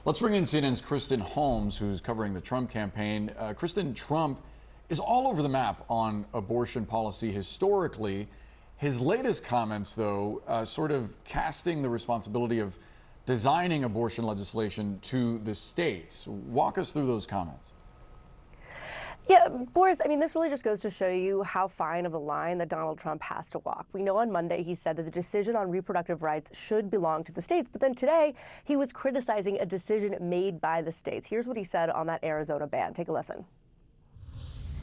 Let's bring in CNN's Kristen Holmes, who's covering the Trump campaign. Kristen, Trump is all over the map on abortion policy historically. His latest comments, though, sort of casting the responsibility of designing abortion legislation to the states. Walk us through those comments. Yeah, Boris, I mean, this really just goes to show you how fine of a line that Donald Trump has to walk. We know on Monday he said that the decision on reproductive rights should belong to the states, but then today he was criticizing a decision made by the states. Here's what he said on that Arizona ban. Take a listen.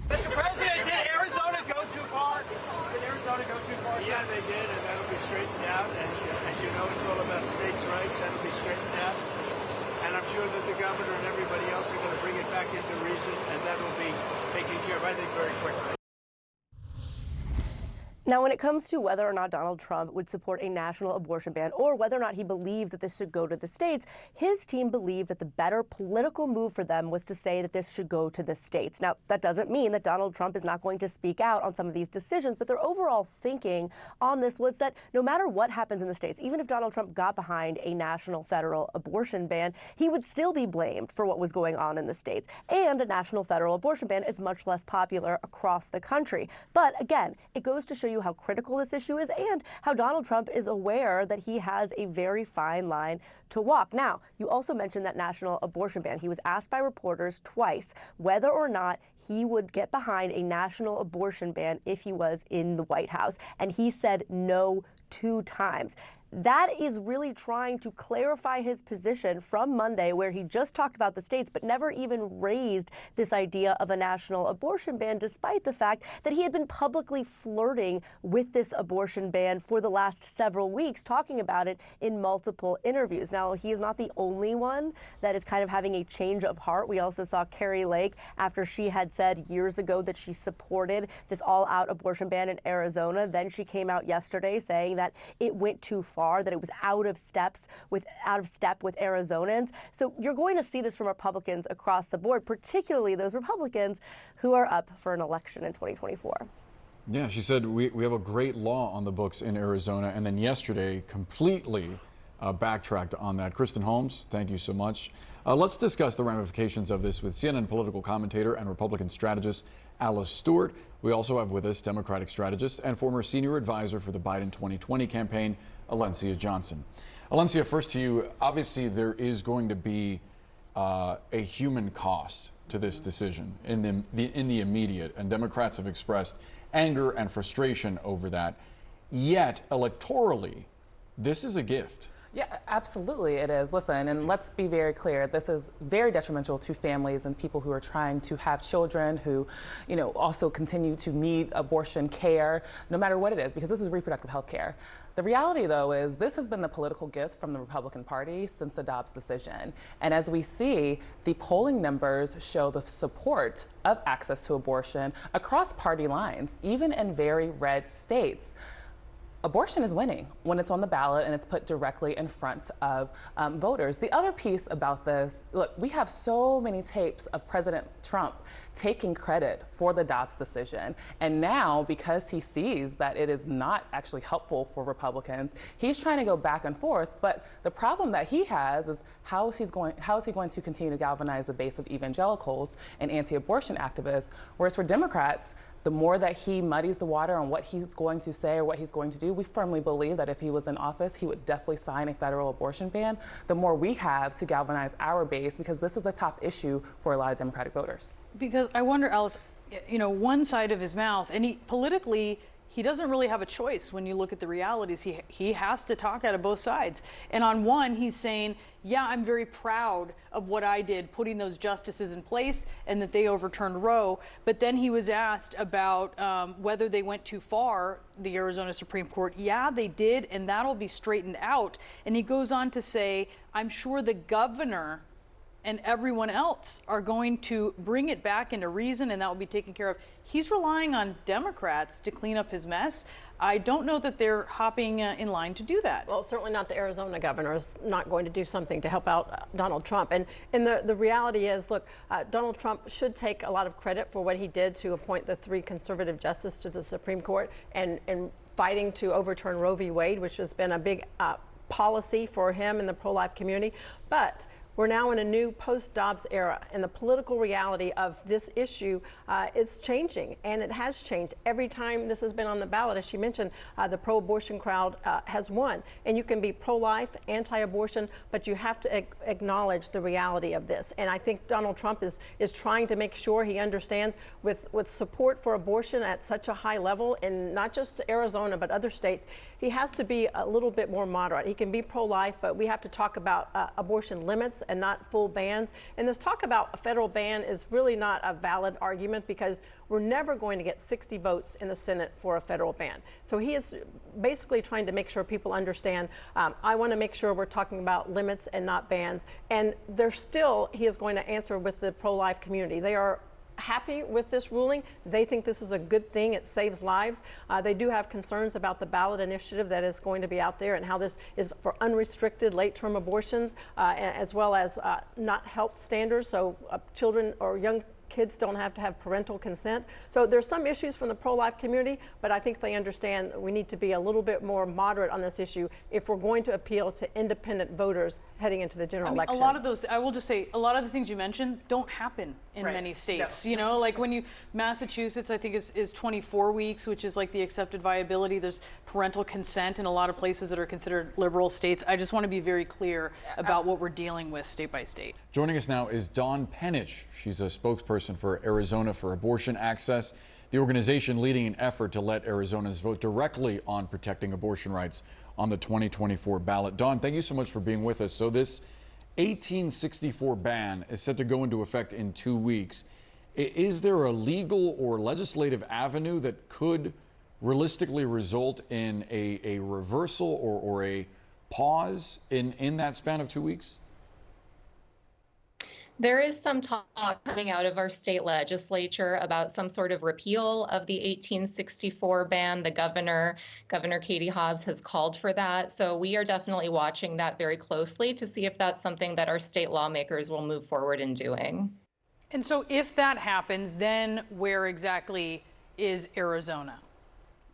Mr. President, did Arizona go too far? Did Arizona go too far? Yeah, they did, and that'll be straightened out. And as you know, it's all about states' rights. That'll be straightened out. And I'm sure that the governor and everybody else are going to bring it back into reason, and that will be taken care of, I think, very quickly. Now, when it comes to whether or not Donald Trump would support a national abortion ban or whether or not he believes that this should go to the states, his team believed that the better political move for them was to say that this should go to the states. Now, that doesn't mean that Donald Trump is not going to speak out on some of these decisions, but their overall thinking on this was that no matter what happens in the states, even if Donald Trump got behind a national federal abortion ban, he would still be blamed for what was going on in the states. And a national federal abortion ban is much less popular across the country. But again, it goes to show you how critical this issue is and how Donald Trump is aware that he has a very fine line to walk. Now, you also mentioned that national abortion ban. He was asked by reporters twice whether or not he would get behind a national abortion ban if he was in the White House, and he said no 2 times. That is really trying to clarify his position from Monday, where he just talked about the states but never even raised this idea of a national abortion ban, despite the fact that he had been publicly flirting with this abortion ban for the last several weeks, talking about it in multiple interviews. Now, he is not the only one that is kind of having a change of heart. We also saw Kari Lake, after she had said years ago that she supported this all-out abortion ban in Arizona. Then she came out yesterday saying that it went too far, that it was out of step with Arizonans. So you're going to see this from Republicans across the board, particularly those Republicans who are up for an election in 2024. Yeah, she said we have a great law on the books in Arizona, and then yesterday completely backtracked on that. Kristen Holmes, thank you so much. Let's discuss the ramifications of this with CNN political commentator and Republican strategist Alice Stewart. We also have with us Democratic strategist and former senior advisor for the Biden 2020 campaign, Alencia Johnson. Alencia, first to you. Obviously, there is going to be a human cost to this decision in the immediate, and Democrats have expressed anger and frustration over that. Yet, electorally, this is a gift. Yeah, absolutely it is. Listen, and let's be very clear. This is very detrimental to families and people who are trying to have children, who, also continue to need abortion care, no matter what it is, because this is reproductive health care. The reality, though, is this has been the political gift from the Republican Party since the Dobbs decision. And as we see, the polling numbers show the support of access to abortion across party lines, even in very red states. Abortion is winning when it's on the ballot and it's put directly in front of voters. The other piece about this, look, we have so many tapes of President Trump taking credit for the Dobbs decision. And now, because he sees that it is not actually helpful for Republicans, he's trying to go back and forth. But the problem that he has is how is he going to continue to galvanize the base of evangelicals and anti-abortion activists? Whereas for Democrats, the more that he muddies the water on what he's going to say or what he's going to do, we firmly believe that if he was in office, he would definitely sign a federal abortion ban. The more we have to galvanize our base, because this is a top issue for a lot of Democratic voters. Because I wonder, Alice, one side of his mouth, and politically, he doesn't really have a choice when you look at the realities. He has to talk out of both sides. And on one, he's saying, yeah, I'm very proud of what I did, putting those justices in place and that they overturned Roe. But then he was asked about whether they went too far, the Arizona Supreme Court. Yeah, they did, and that'll be straightened out. And he goes on to say, I'm sure the governor and everyone else are going to bring it back into reason, and that will be taken care of. He's relying on Democrats to clean up his mess. I don't know that they're hopping in line to do that. Well, certainly not the Arizona governor is not going to do something to help out Donald Trump. And the reality is, look, Donald Trump should take a lot of credit for what he did to appoint the 3 conservative justices to the Supreme Court and fighting to overturn Roe v. Wade, which has been a big policy for him in the pro-life community. But We're now in a new post-Dobbs era, and the political reality of this issue is changing, and it has changed. Every time this has been on the ballot, as she mentioned, the pro-abortion crowd has won. And you can be pro-life, anti-abortion, but you have to acknowledge the reality of this. And I think Donald Trump is trying to make sure he understands with support for abortion at such a high level in not just Arizona, but other states, he has to be a little bit more moderate. He can be pro-life, but we have to talk about abortion limits and not full bans. And this talk about a federal ban is really not a valid argument because we're never going to get 60 votes in the Senate for a federal ban. So he is basically trying to make sure people understand, I want to make sure we're talking about limits and not bans. And he is going to answer with the pro-life community. They are happy with this ruling. They think this is a good thing. It saves lives. They do have concerns about the ballot initiative that is going to be out there and how this is for unrestricted late-term abortions, as well as not health standards, so children or young kids don't have to have parental consent. So there's some issues from the pro-life community, but I think they understand we need to be a little bit more moderate on this issue if we're going to appeal to independent voters heading into the general election. A lot of those, I will just say, a lot of the things you mentioned don't happen in many states. No. You know, like Massachusetts, I think is 24 weeks, which is like the accepted viability. There's parental consent in a lot of places that are considered liberal states. I just want to be very clear about what we're dealing with state by state. Joining us now is Dawn Penich. She's a spokesperson for Arizona for Abortion Access, the organization leading an effort to let Arizonans vote directly on protecting abortion rights on the 2024 ballot. Dawn, thank you so much for being with us. So this 1864 ban is set to go into effect in 2 weeks. Is there a legal or legislative avenue that could realistically result in a reversal or a pause in that span of 2 weeks? There is some talk coming out of our state legislature about some sort of repeal of the 1864 ban. The Governor Katie Hobbs, has called for that. So we are definitely watching that very closely to see if that's something that our state lawmakers will move forward in doing. And so if that happens, then where exactly is Arizona?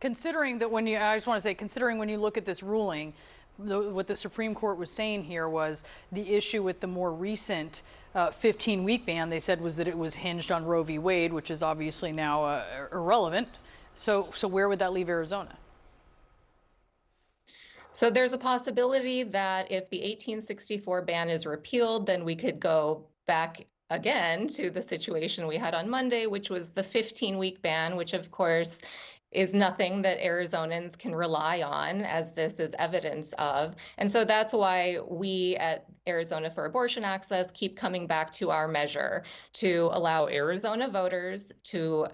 Considering that considering when you look at this ruling, what the Supreme Court was saying here was the issue with the more recent 15-week ban, they said, was that it was hinged on Roe v. Wade, which is obviously now irrelevant. So where would that leave Arizona? So there's a possibility that if the 1864 ban is repealed, then we could go back again to the situation we had on Monday, which was the 15-week ban, which of course is nothing that Arizonans can rely on, as this is evidence of. And so that's why we at Arizona for Abortion Access keep coming back to our measure to allow Arizona voters to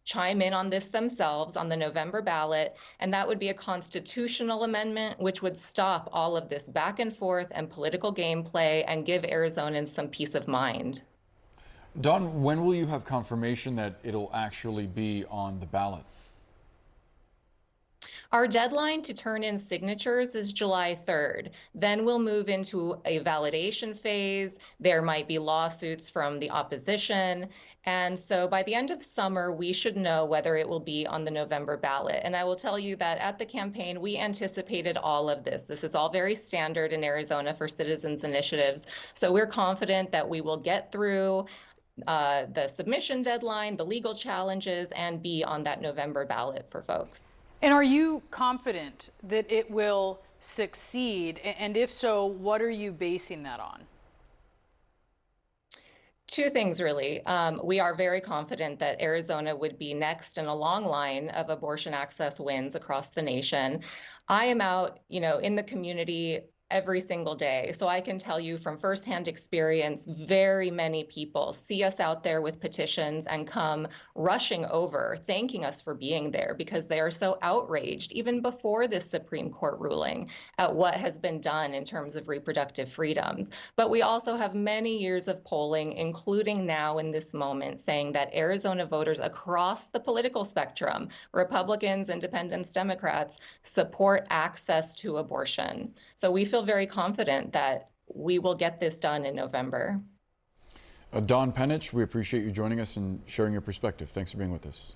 chime in on this themselves on the November ballot. And that would be a constitutional amendment, which would stop all of this back and forth and political gameplay and give Arizonans some peace of mind. Dawn, when will you have confirmation that it'll actually be on the ballot? Our deadline to turn in signatures is July 3rd. Then we'll move into a validation phase. There might be lawsuits from the opposition. And so by the end of summer, we should know whether it will be on the November ballot. And I will tell you that at the campaign, we anticipated all of this. This is all very standard in Arizona for citizens initiatives. So we're confident that we will get through the submission deadline, the legal challenges, and be on that November ballot for folks. And are you confident that it will succeed? And if so, what are you basing that on? Two things, really. We are very confident that Arizona would be next in a long line of abortion access wins across the nation. I am out, in the community every single day. So I can tell you from firsthand experience, very many people see us out there with petitions and come rushing over, thanking us for being there because they are so outraged, even before this Supreme Court ruling, at what has been done in terms of reproductive freedoms. But we also have many years of polling, including now in this moment, saying that Arizona voters across the political spectrum, Republicans, Independents, Democrats, support access to abortion. So we feel very confident that we will get this done in November. Dawn Penich, we appreciate you joining us and sharing your perspective. Thanks for being with us.